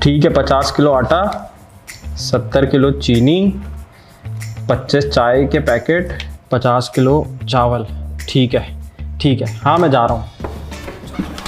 ठीक है, 50 किलो आटा, 70 किलो चीनी, 25 चाय के पैकेट, 50 किलो चावल। ठीक है, हाँ मैं जा रहा हूँ।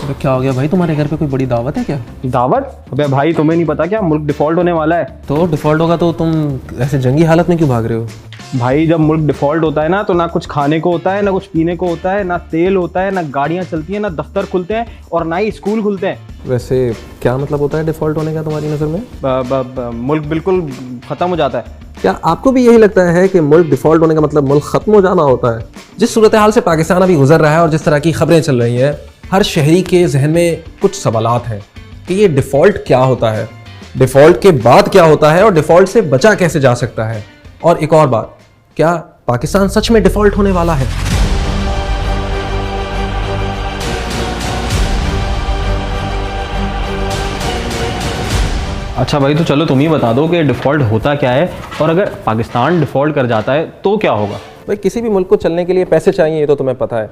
अबे क्या हो गया भाई, तुम्हारे घर पे कोई बड़ी दावत है क्या? दावत? अबे भाई तुम्हें नहीं पता क्या, मुल्क डिफ़ॉल्ट होने वाला है। तो डिफ़ॉल्ट होगा तो तुम ऐसे जंगी हालत में क्यों भाग रहे हो? भाई जब मुल्क डिफ़ॉल्ट होता है ना, तो ना कुछ खाने को होता है, ना कुछ पीने को होता है, ना तेल होता है, ना गाड़ियाँ चलती हैं, ना दफ्तर खुलते हैं और ना ही स्कूल खुलते हैं। वैसे क्या मतलब होता है डिफ़ॉल्ट होने का तुम्हारी नज़र में? मुल्क बिल्कुल ख़त्म हो जाता है। क्या आपको भी यही लगता है कि मुल्क डिफ़ॉल्ट होने का मतलब मुल्क ख़त्म हो जाना होता है? जिस सूरत हाल से पाकिस्तान अभी गुजर रहा है और जिस तरह की खबरें चल रही हैं, हर शहरी के जहन में कुछ सवालात हैं कि ये डिफ़ॉल्ट क्या होता है, डिफ़ॉल्ट के बाद क्या होता है और डिफ़ॉल्ट से बचा कैसे जा सकता है। और एक और बात, क्या पाकिस्तान सच में डिफ़ॉल्ट होने वाला है? अच्छा भाई, तो चलो तुम ही बता दो कि डिफ़ॉल्ट होता क्या है, और अगर पाकिस्तान डिफ़ॉल्ट कर जाता है तो क्या होगा? भाई किसी भी मुल्क को चलने के लिए पैसे चाहिए, ये तो तुम्हें पता है।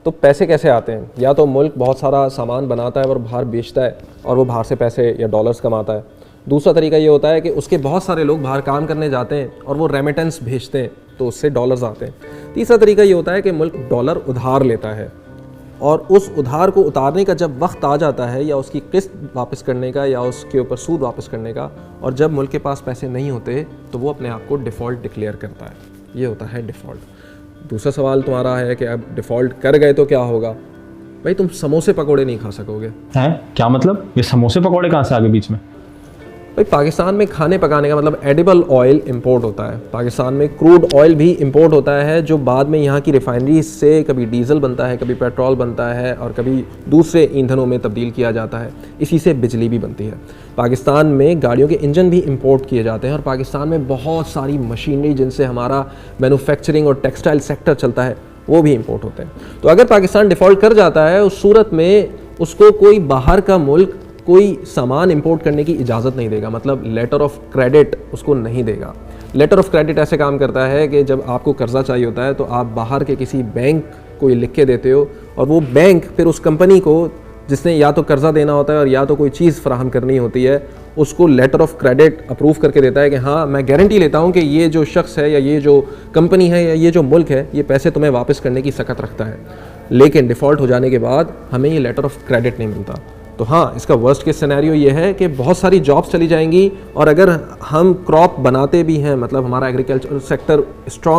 तो पैसे कैसे आते हैं? या तो मुल्क बहुत सारा सामान बनाता है और बाहर बेचता है और वो बाहर से पैसे या डॉलर्स कमाता है। दूसरा तरीका ये होता है कि उसके बहुत सारे लोग बाहर काम करने जाते हैं और वो रेमिटेंस भेजते हैं, तो उससे डॉलर्स आते हैं। तीसरा तरीका ये होता है कि मुल्क डॉलर उधार लेता है और उस उधार को उतारने का जब वक्त आ जाता है, या उसकी किस्त वापस करने का, या उसके ऊपर सूद वापस करने का, और जब मुल्क के पास पैसे नहीं होते तो वो अपने आप को डिफ़ॉल्ट डिक्लेयर करता है। ये होता है डिफ़ॉल्ट। दूसरा सवाल तुम्हारा है कि अब डिफ़ॉल्ट कर गए तो क्या होगा? भाई तुम समोसे पकौड़े नहीं खा सकोगे। हैं? क्या मतलब? ये समोसे पकौड़े कहाँ से आ गए बीच में? भाई पाकिस्तान में खाने पकाने का मतलब एडिबल ऑयल इंपोर्ट होता है। पाकिस्तान में क्रूड ऑयल भी इंपोर्ट होता है, जो बाद में यहाँ की रिफाइनरी से कभी डीजल बनता है, कभी पेट्रोल बनता है और कभी दूसरे ईंधनों में तब्दील किया जाता है। इसी से बिजली भी बनती है। पाकिस्तान में गाड़ियों के इंजन भी इंपोर्ट किए जाते हैं और पाकिस्तान में बहुत सारी मशीनरी जिनसे हमारा मैन्युफैक्चरिंग और टेक्सटाइल सेक्टर चलता है, वो भी इंपोर्ट होते हैं। तो अगर पाकिस्तान डिफ़ॉल्ट कर जाता है, उस सूरत में उसको कोई बाहर का मुल्क कोई सामान इंपोर्ट करने की इजाज़त नहीं देगा, मतलब लेटर ऑफ क्रेडिट उसको नहीं देगा। लेटर ऑफ क्रेडिट ऐसे काम करता है कि जब आपको कर्जा चाहिए होता है तो आप बाहर के किसी बैंक को लिख के देते हो और वो बैंक फिर उस कंपनी को, जिसने या तो कर्जा देना होता है और या तो कोई चीज़ फराहम करनी होती है, उसको लेटर ऑफ क्रेडिट अप्रूव करके देता है कि हाँ मैं गारंटी लेता हूँ कि ये जो शख्स है या ये जो कंपनी है या ये जो मुल्क है, ये पैसे तुम्हें वापस करने की सकत रखता है। लेकिन डिफ़ॉल्ट हो जाने के बाद हमें ये लेटर ऑफ क्रेडिट नहीं मिलता। तो हाँ, इसका वर्स्ट केस सिनेरियो ये है कि बहुत सारी जॉब्स चली जाएंगी, और अगर हम क्रॉप बनाते भी हैं, मतलब हमारा एग्रीकल्चर सेक्टर स्ट्रॉन्ग